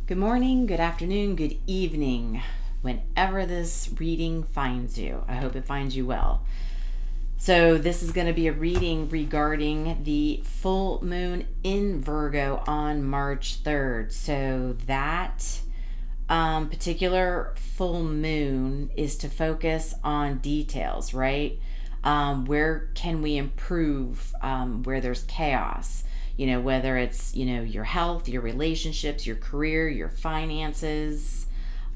Good morning, good afternoon, good evening, whenever this reading finds you. I hope it finds you well. So this is going to be a reading regarding the full moon in Virgo on March 3rd. So that particular full moon is to focus on details, right? Where can we improve where there's chaos? Whether it's, your health, your relationships, your career, your finances,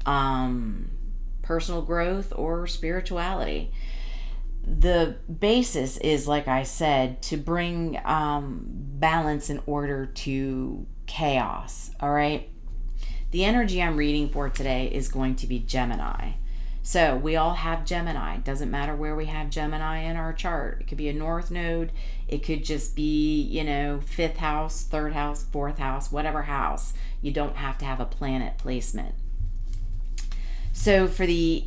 personal growth, or spirituality. The basis is, like I said, to bring balance and order to chaos, all right? The energy I'm reading for today is going to be Gemini. So we all have Gemini. Doesn't matter where we have Gemini in our chart. It could be a north node. It could just be, fifth house, third house, fourth house, whatever house. You don't have to have a planet placement. So for the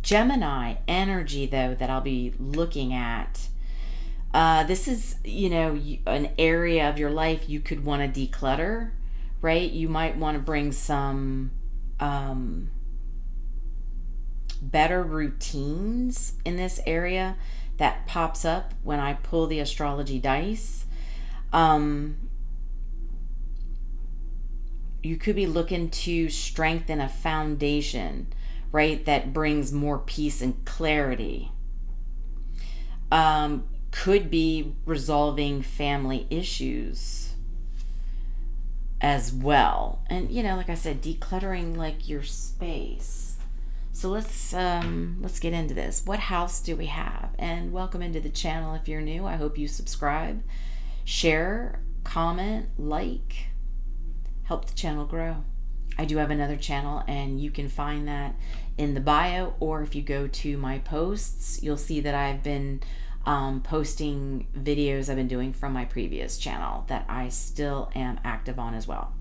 Gemini energy, though, that I'll be looking at, this is, an area of your life you could want to declutter, right? You might want to bring some better routines in this area that pops up when I pull the astrology dice. You could be looking to strengthen a foundation, right, that brings more peace and clarity. Could be resolving family issues as well. And, like I said, decluttering like your space. So let's get into this. What house do we have? And welcome into the channel if you're new. I hope you subscribe, share, comment, like, help the channel grow. I do have another channel, and you can find that in the bio, or if you go to my posts, you'll see that I've been posting videos I've been doing from my previous channel that I still am active on as well.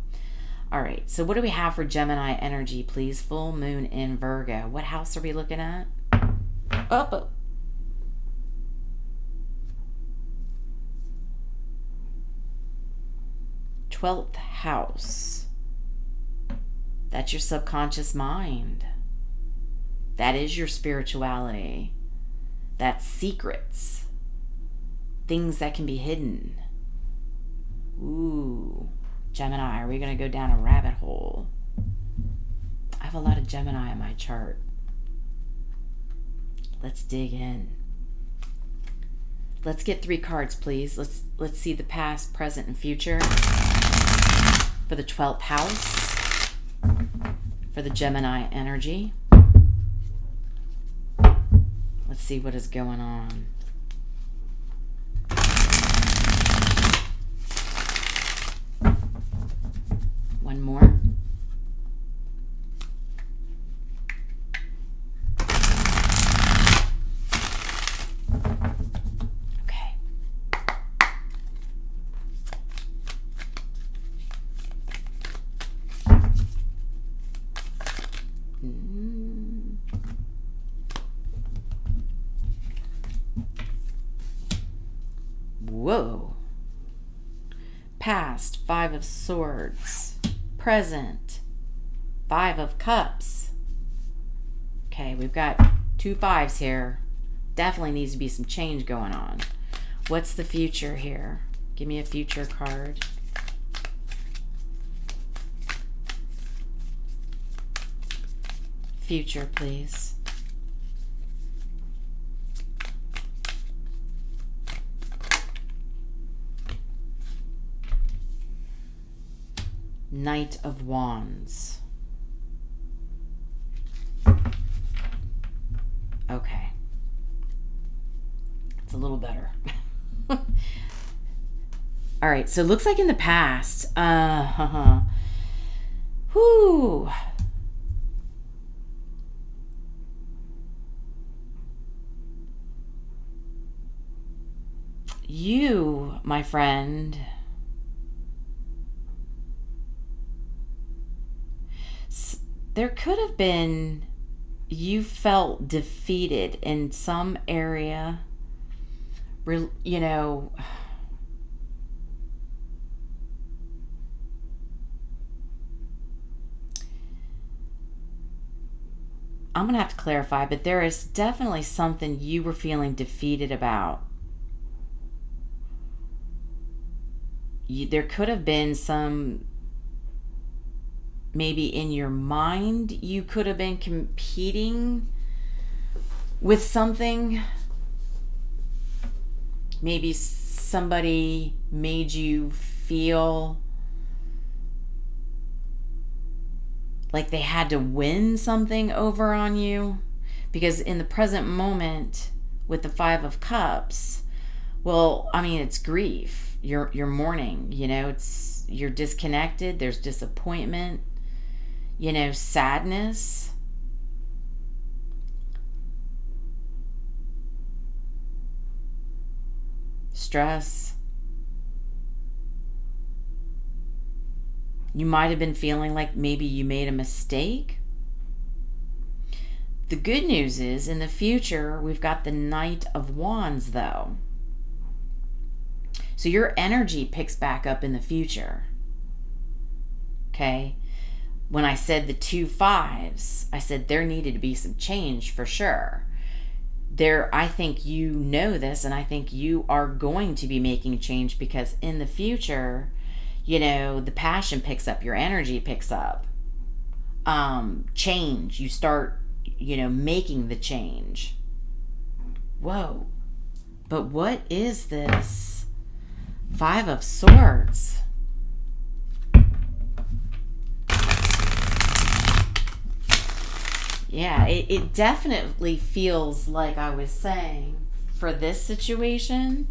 All right, so what do we have for Gemini energy, please? Full moon in Virgo. What house are we looking at? Oh. 12th house. That's your subconscious mind. That is your spirituality. That's secrets. Things that can be hidden. Ooh. Gemini, are we going to go down a rabbit hole? I have a lot of Gemini in my chart. Let's dig in. Let's get 3 cards, please. Let's see the past, present, and future for the 12th house, for the Gemini energy. Let's see what is going on. One more. Okay. Whoa. Past, 5 of Swords. Present, 5 of Cups. Okay, we've got 2 5s here. Definitely needs to be some change going on. What's the future here? Give me a future card. Future, please. Knight of Wands. Okay. It's a little better. All right, so it looks like in the past, you, my friend, there could have been, you felt defeated in some area, I'm going to have to clarify, but there is definitely something you were feeling defeated about. There could have been some, maybe in your mind, you could have been competing with something. Maybe somebody made you feel like they had to win something over on you. Because in the present moment with the Five of Cups, well, I mean, it's grief. You're mourning, you're disconnected, there's disappointment, sadness. Stress. You might have been feeling like maybe you made a mistake. The good news is, in the future, we've got the Knight of Wands, though. So your energy picks back up in the future. Okay? When I said the 2 5s, I said there needed to be some change for sure. I think you know this, and I think you are going to be making change, because in the future, the passion picks up, your energy picks up. Change. You start, making the change. Whoa. But what is this Five of Swords? Yeah, it definitely feels like I was saying, for this situation,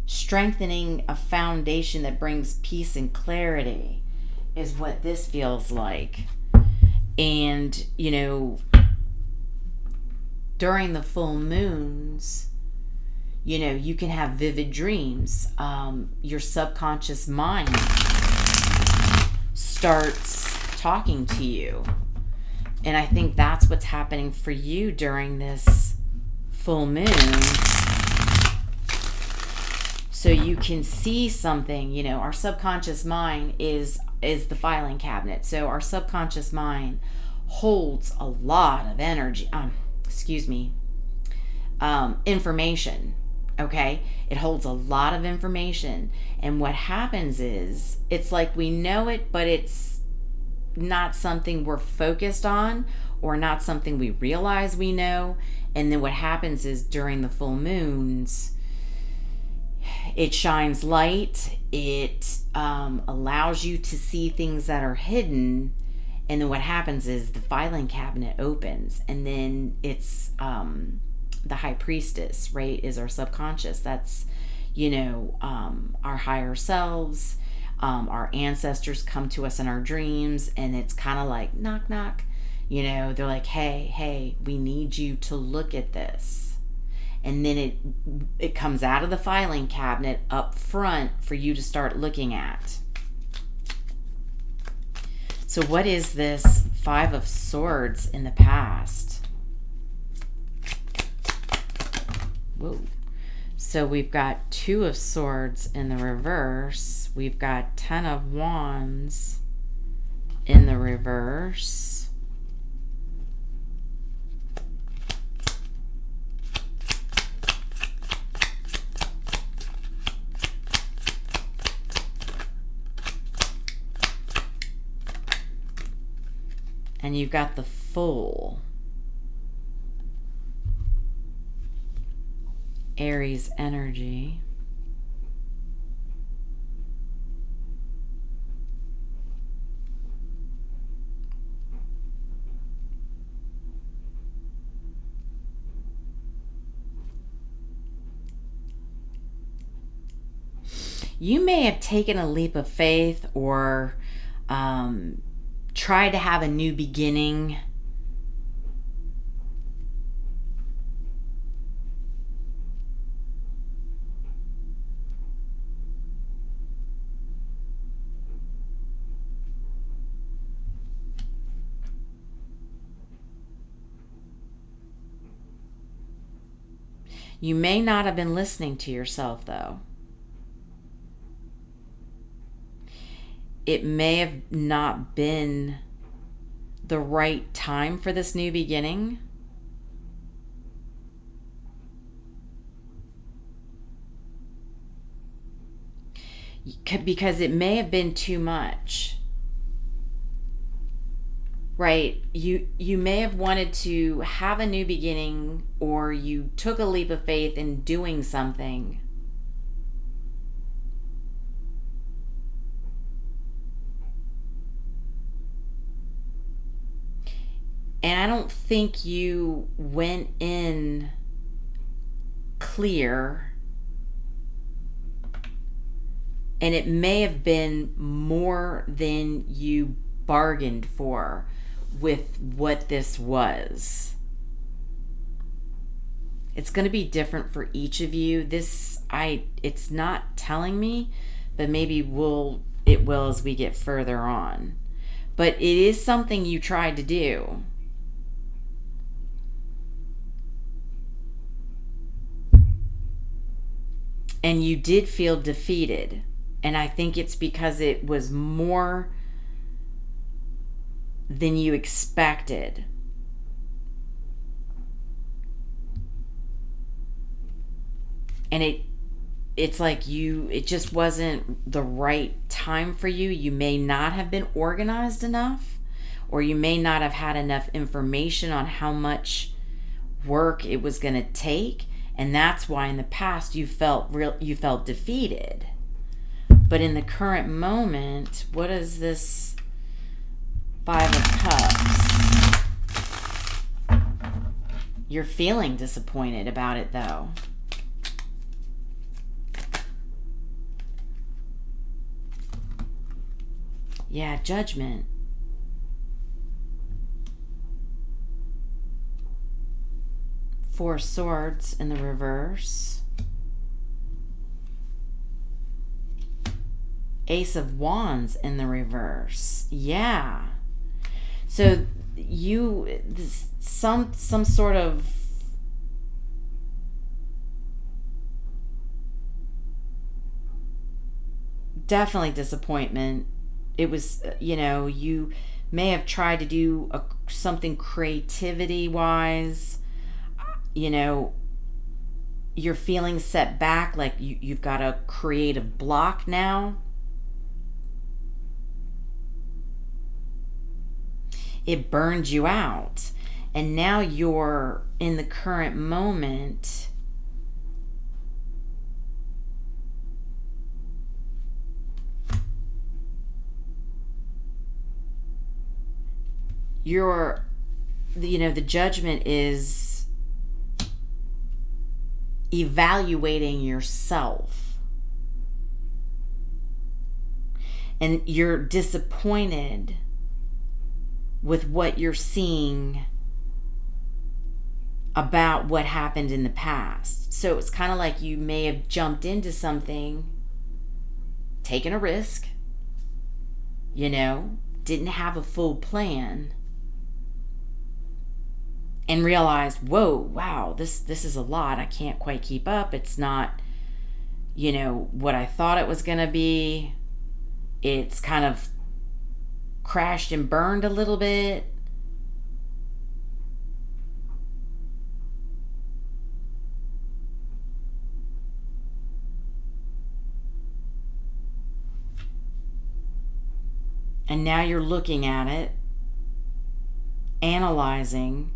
strengthening a foundation that brings peace and clarity is what this feels like. And, during the full moons, you can have vivid dreams. Your subconscious mind starts talking to you. And I think that's what's happening for you during this full moon. So you can see something, our subconscious mind is the filing cabinet. So our subconscious mind holds a lot of energy, information. Okay? It holds a lot of information. And what happens is, it's like we know it, but it's not something we're focused on, or not something we realize we know. And then what happens is, during the full moons, it shines light. It allows you to see things that are hidden. And then what happens is, the filing cabinet opens, and then it's the high priestess, right, is our subconscious. That's, our higher selves. Our ancestors come to us in our dreams, and it's kind of like, knock, knock. They're like, hey, we need you to look at this. And then it comes out of the filing cabinet up front for you to start looking at. So what is this Five of Swords in the past? Whoa. So we've got 2 of Swords in the reverse. We've got 10 of Wands in the reverse. And you've got the Fool. Aries energy. You may have taken a leap of faith, or tried to have a new beginning. You may not have been listening to yourself, though. It may have not been the right time for this new beginning. Because it may have been too much. Right? You may have wanted to have a new beginning, or you took a leap of faith in doing something. And I don't think you went in clear. And it may have been more than you bargained for with what this was. It's going to be different for each of you. It's not telling me, but maybe it will as we get further on. But it is something you tried to do. And you did feel defeated. And I think it's because it was more than you expected. And it's like it just wasn't the right time for you. You may not have been organized enough, or you may not have had enough information on how much work it was going to take. And that's why in the past you felt defeated. But in the current moment, what is this Five of Cups? You're feeling disappointed about it, though. Yeah, Judgment. Four Swords in the reverse. Ace of Wands in the reverse. Yeah. So some sort of definitely disappointment. It was, you may have tried to do something creativity wise. You're feeling set back, like you've got a creative block now. It burned you out. And now you're in the current moment. The Judgment is evaluating yourself. And you're disappointed with what you're seeing about what happened in the past. So it's kind of like you may have jumped into something, taken a risk, didn't have a full plan, and realized, whoa, wow, this is a lot. I can't quite keep up. It's not, what I thought it was going to be. It's kind of crashed and burned a little bit. And now you're looking at it, analyzing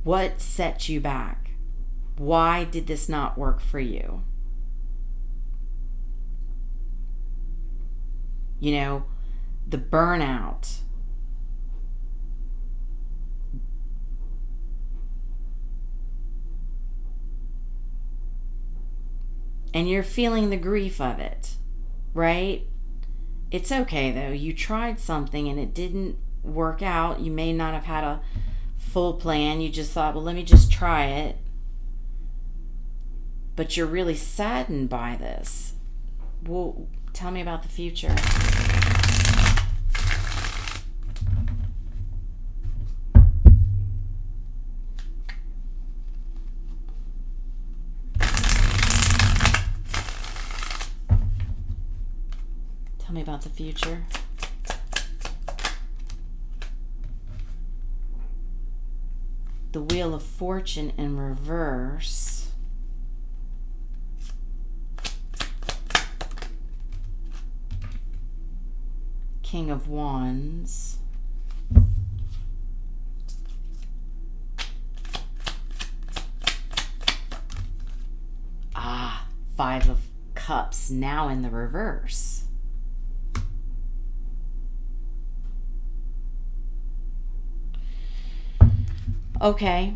what set you back. Why did this not work for you? The burnout. And you're feeling the grief of it, right? It's okay though. You tried something and it didn't work out. You may not have had a full plan. You just thought, well, let me just try it. But you're really saddened by this. Well, tell me about the future. Tell me about the future. the Wheel of Fortune in reverse. King of Wands. Five of Cups now in the reverse. Okay.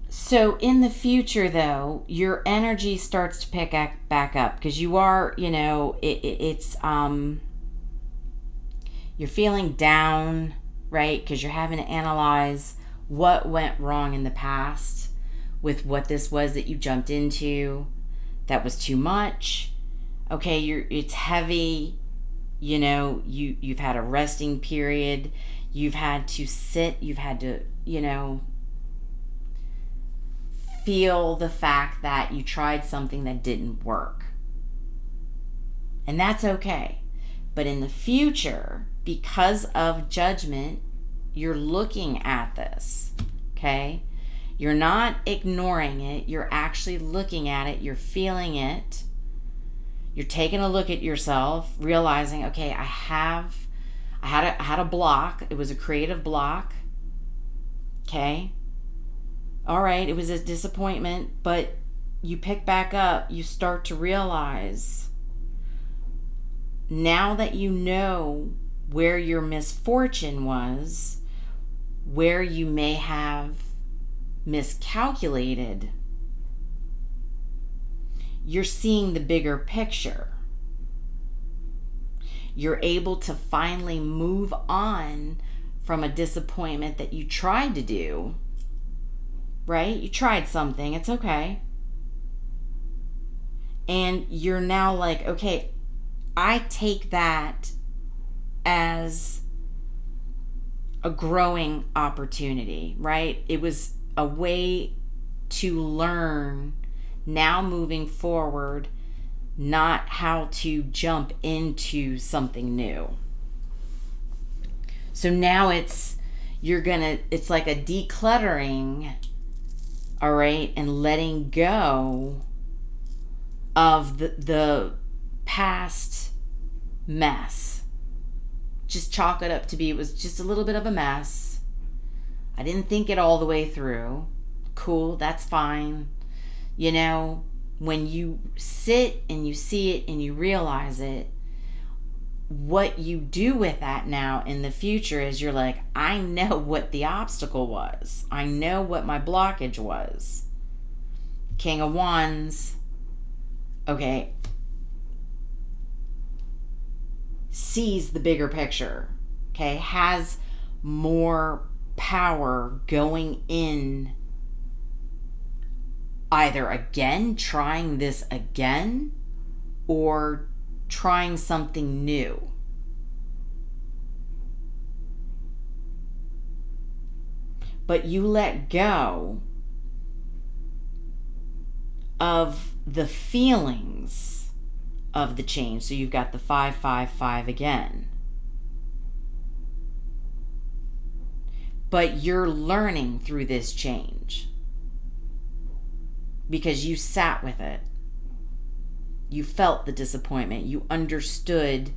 So in the future, though, your energy starts to pick back up because you are, you know, it's you're feeling down, right? Because you're having to analyze what went wrong in the past with what this was that you jumped into that was too much. Okay, it's heavy. You know, you've had a resting period. You've had to sit. You've had to, you know, feel the fact that you tried something that didn't work. And that's okay. But in the future, because of judgment, you're looking at this, okay? You're not ignoring it. You're actually looking at it. You're feeling it. You're taking a look at yourself, realizing, okay, I had a block. It was a creative block. Okay. All right. It was a disappointment, but you pick back up. You start to realize now that you know where your misfortune was, where you may have miscalculated, you're seeing the bigger picture. You're able to finally move on from a disappointment that you tried to do, right? You tried something, it's okay. And you're now like, okay, I take that as a growing opportunity, right? It was a way to learn now moving forward, not how to jump into something new. So now it's like a decluttering, all right, and letting go of the past mess. Just chalk it up to be, it was just a little bit of a mess. I didn't think it all the way through. Cool, that's fine. You know, when you sit and you see it and you realize it, what you do with that now in the future is you're like, I know what the obstacle was. I know what my blockage was. King of Wands. Okay. Sees the bigger picture. Okay. Has more power going in. Either again, trying this again, or trying something new. But you let go of the feelings of the change. So you've got the 555 again. But you're learning through this change. Because you sat with it. You felt the disappointment. You understood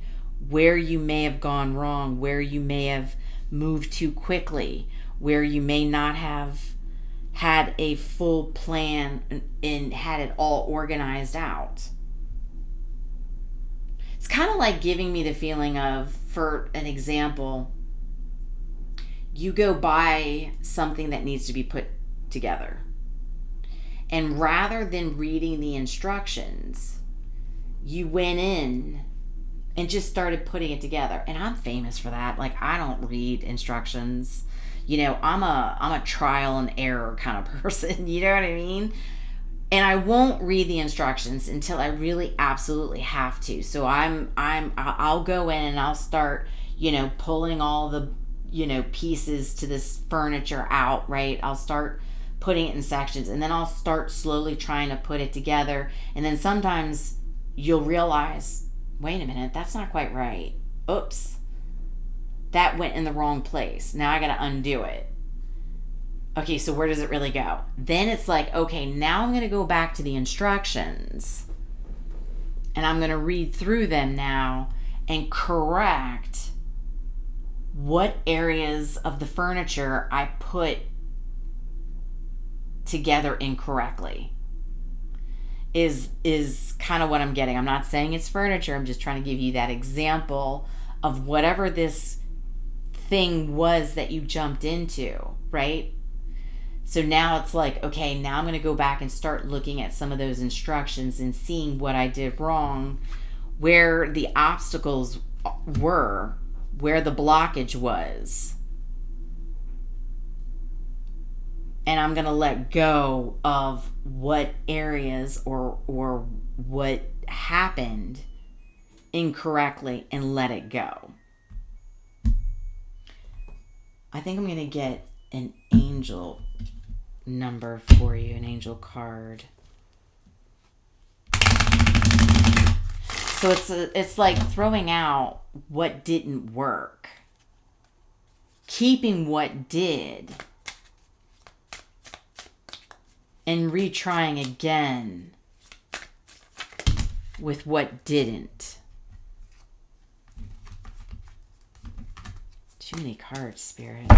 where you may have gone wrong, where you may have moved too quickly, where you may not have had a full plan and had it all organized out. It's kind of like giving me the feeling of, for an example, you go buy something that needs to be put together. And rather than reading the instructions, you went in and just started putting it together. And I'm famous for that. Like, I don't read instructions. You know, I'm a trial and error kind of person. You know what I mean? And I won't read the instructions until I really absolutely have to. So I'll go in and I'll start, you know, pulling all the, you know, pieces to this furniture out, right? I'll start putting it in sections, and then I'll start slowly trying to put it together. And then sometimes you'll realize, wait a minute, that's not quite right. Oops. that went in the wrong place. Now I got to undo it. Okay, so where does it really go? Then it's like, okay, now I'm going to go back to the instructions and I'm going to read through them now and correct what areas of the furniture I put together incorrectly. Is kind of what I'm getting. I'm not saying it's furniture. I'm just trying to give you that example of whatever this thing was that you jumped into, right? So now it's like, okay, now I'm going to go back and start looking at some of those instructions and seeing what I did wrong, where the obstacles were, where the blockage was. And I'm going to let go of what areas or what happened incorrectly and let it go. I think I'm going to get an angel number for you, an angel card. So it's like throwing out what didn't work, keeping what did, and retrying again with what didn't. Too many cards, Spirit.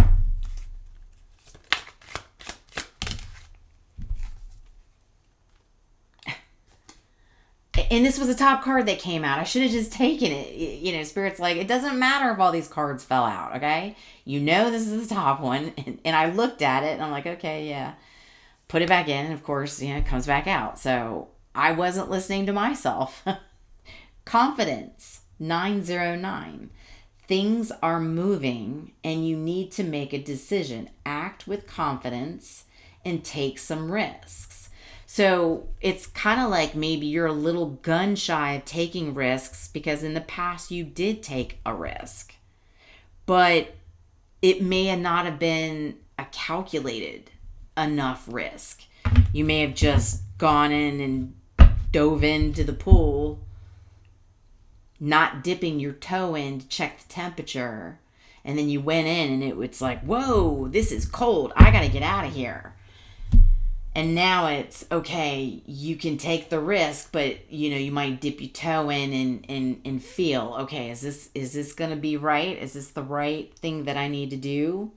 And this was a top card that came out. I should have just taken it. You know, Spirit's like, it doesn't matter if all these cards fell out, okay? You know this is the top one. And I looked at it and I'm like, okay, yeah. Put it back in, and of course, you know, it comes back out. So I wasn't listening to myself. Confidence, 909. Things are moving and you need to make a decision. Act with confidence and take some risks. So it's kind of like maybe you're a little gun shy of taking risks because in the past you did take a risk. But it may not have been a calculated enough risk. You may have just gone in and dove into the pool, not dipping your toe in to check the temperature, and then you went in and it's like, whoa, this is cold, I gotta get out of here. And now it's okay, you can take the risk, but you know, you might dip your toe in and feel, okay, is this gonna be right? Is this the right thing that I need to do?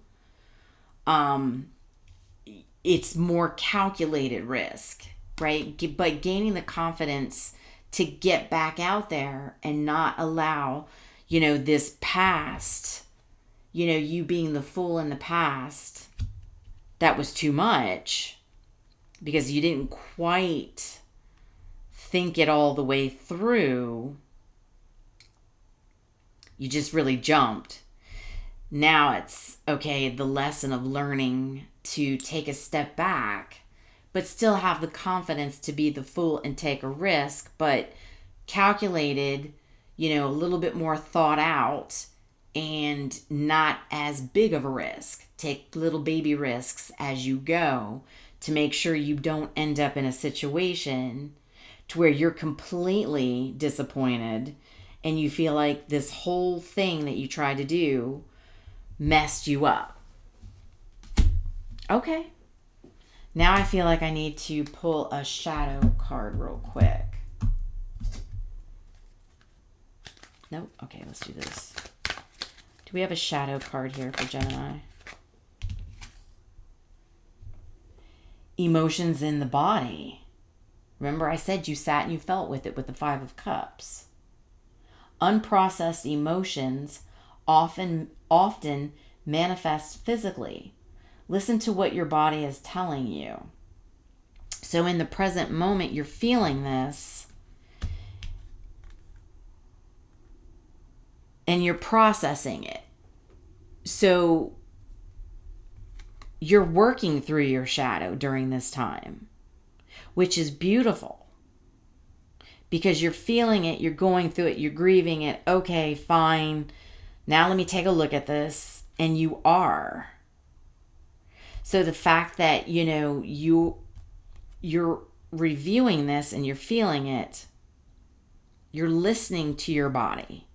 It's more calculated risk, right? But gaining the confidence to get back out there and not allow, you know, this past, you know, you being the fool in the past, that was too much because you didn't quite think it all the way through. You just really jumped. Now it's, okay, the lesson of learning to take a step back, but still have the confidence to be the fool and take a risk, but calculated, you know, a little bit more thought out and not as big of a risk. Take little baby risks as you go to make sure you don't end up in a situation to where you're completely disappointed and you feel like this whole thing that you tried to do messed you up. Okay. Now I feel like I need to pull a shadow card real quick. Nope. Okay, let's do this. Do we have a shadow card here for Gemini? Emotions in the body. Remember I said you sat and you felt with it with the 5 of Cups. Unprocessed emotions often manifest physically. Listen to what your body is telling you. So in the present moment, you're feeling this and you're processing it. So you're working through your shadow during this time, which is beautiful because you're feeling it, you're going through it, you're grieving it. Okay, fine. Now let me take a look at this. And you are. So the fact that, you know, you're reviewing this and you're feeling it, you're listening to your body.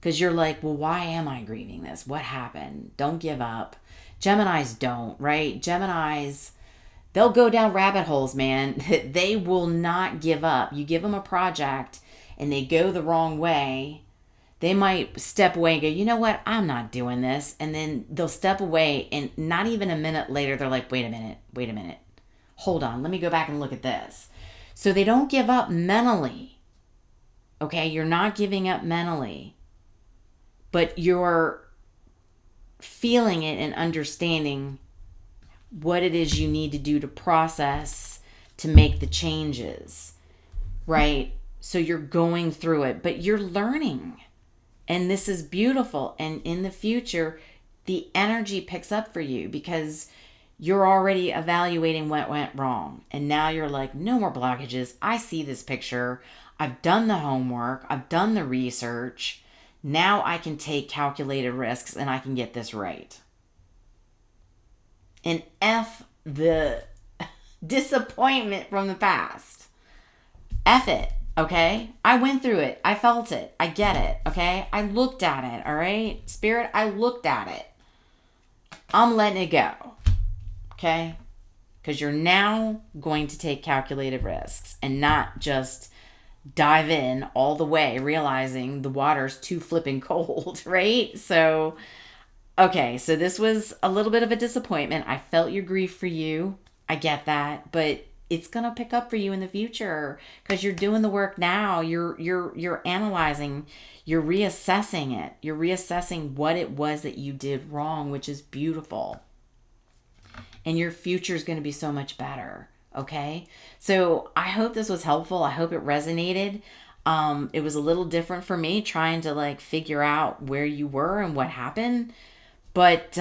Because you're like, well, why am I grieving this? What happened? Don't give up. Geminis don't, right? Geminis, they'll go down rabbit holes, man. They will not give up. You give them a project and they go the wrong way, they might step away and go, you know what? I'm not doing this. And then they'll step away, and not even a minute later, they're like, wait a minute. Hold on. Let me go back and look at this. So they don't give up mentally. Okay? You're not giving up mentally, but you're feeling it and understanding what it is you need to do to process to make the changes, right? So you're going through it, but you're learning. And this is beautiful. And in the future, the energy picks up for you because you're already evaluating what went wrong. And now you're like, no more blockages. I see this picture. I've done the homework. I've done the research. Now I can take calculated risks and I can get this right. And F the disappointment from the past. F it. Okay? I went through it. I felt it. I get it. Okay? I looked at it. All right? Spirit, I looked at it. I'm letting it go. Okay? Because you're now going to take calculated risks and not just dive in all the way, realizing the water's too flipping cold, right? So, okay. So this was a little bit of a disappointment. I felt your grief for you. I get that. But it's going to pick up for you in the future because you're doing the work now. You're analyzing, you're reassessing it. You're reassessing what it was that you did wrong, which is beautiful. And your future is going to be so much better. Okay. So I hope this was helpful. I hope it resonated. It was a little different for me trying to like figure out where you were and what happened. But,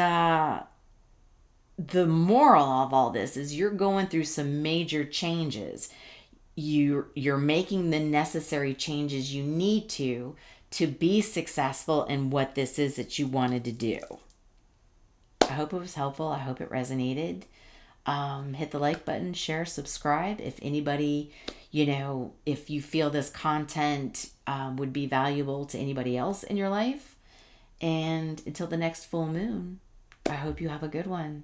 the moral of all this is you're going through some major changes. You're making the necessary changes you need to be successful in what this is that you wanted to do. I hope it was helpful. I hope it resonated. Hit the like button, share, subscribe. If anybody, if you feel this content would be valuable to anybody else in your life. And until the next full moon, I hope you have a good one.